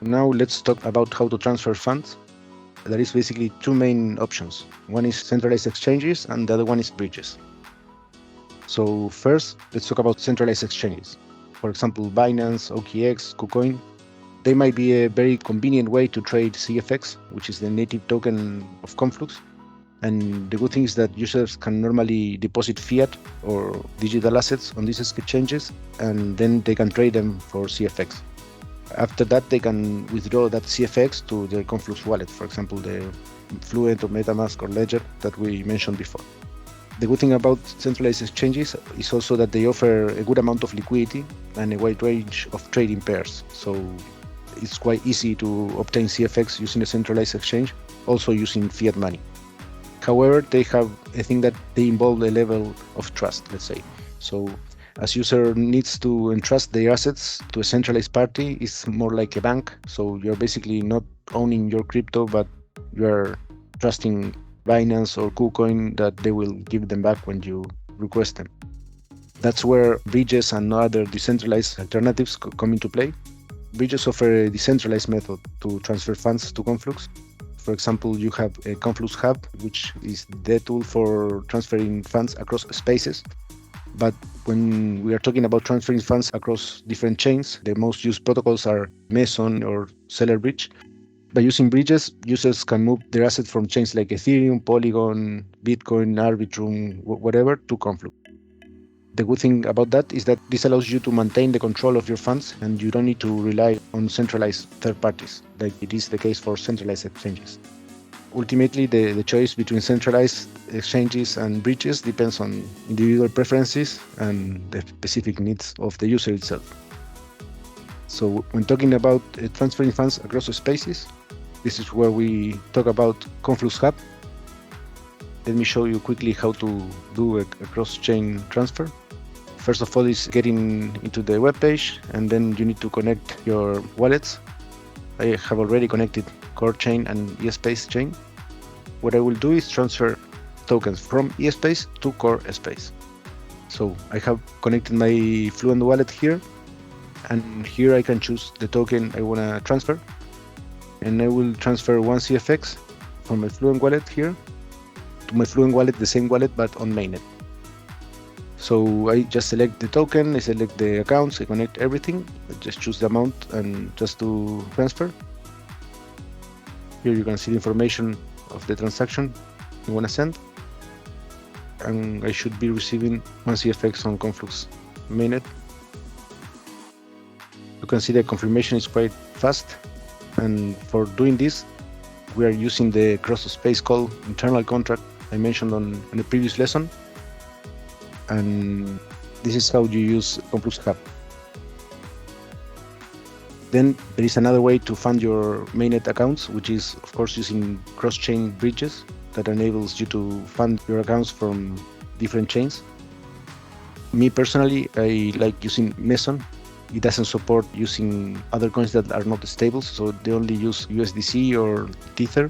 Now let's talk about how to transfer funds. There is basically two main options. One is centralized exchanges and the other one is bridges. So first, let's talk about centralized exchanges. For example, Binance, OKX, KuCoin. They might be a very convenient way to trade CFX, which is the native token of Conflux. And the good thing is that users can normally deposit fiat or digital assets on these exchanges, and then they can trade them for CFX. After that, they can withdraw that CFX to their Conflux wallet, for example, the Fluent or MetaMask or Ledger that we mentioned before. The good thing about centralized exchanges is also that they offer a good amount of liquidity and a wide range of trading pairs. So it's quite easy to obtain CFX using a centralized exchange, also using fiat money. However, they have a thing that they involve a level of trust, let's say. So as user needs to entrust their assets to a centralized party, it's more like a bank. So you're basically not owning your crypto, but you're trusting Binance or KuCoin that they will give them back when you request them. That's where bridges and other decentralized alternatives come into play. Bridges offer a decentralized method to transfer funds to Conflux. For example, you have a ConfluxHub, which is the tool for transferring funds across spaces. But when we are talking about transferring funds across different chains, the most used protocols are Meson or Seller Bridge. By using bridges, users can move their assets from chains like Ethereum, Polygon, Bitcoin, Arbitrum, whatever, to Conflux. The good thing about that is that this allows you to maintain the control of your funds and you don't need to rely on centralized third parties, like it is the case for centralized exchanges. Ultimately, the choice between centralized exchanges and bridges depends on individual preferences and the specific needs of the user itself. So when talking about transferring funds across spaces, this is where we talk about ConfluxHub. Let me show you quickly how to do a cross-chain transfer. First of all is getting into the web page, and then you need to connect your wallets. I have already connected Core Chain and eSpace Chain. What I will do is transfer tokens from eSpace to Core Space. So I have connected my Fluent wallet here, and here I can choose the token I want to transfer. And I will transfer one CFX from my Fluent wallet here to my Fluent wallet, the same wallet, but on mainnet. So I just select the token, I select the accounts, I connect everything, I just choose the amount and just do transfer. Here you can see the information of the transaction you want to send. And I should be receiving one CFX on Conflux mainnet. You can see the confirmation is quite fast. And for doing this, we are using the cross-space call internal contract I mentioned on the previous lesson. And this is how you use ConfluxHub. Then there is another way to fund your mainnet accounts, which is of course using cross-chain bridges that enables you to fund your accounts from different chains. Me personally, I like using Meson. It doesn't support using other coins that are not stable, so they only use USDC or Tether.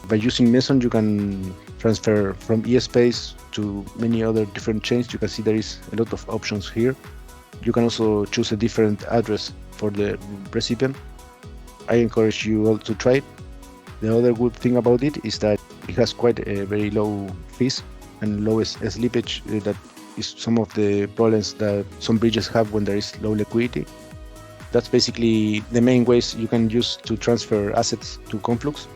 By using Meson, you can transfer from eSpace to many other different chains. You can see there is a lot of options here. You can also choose a different address for the recipient. I encourage you all to try it. The other good thing about it is that it has quite a very low fees and lowest slippage. That is some of the problems that some bridges have when there is low liquidity. That's basically the main ways you can use to transfer assets to Conflux.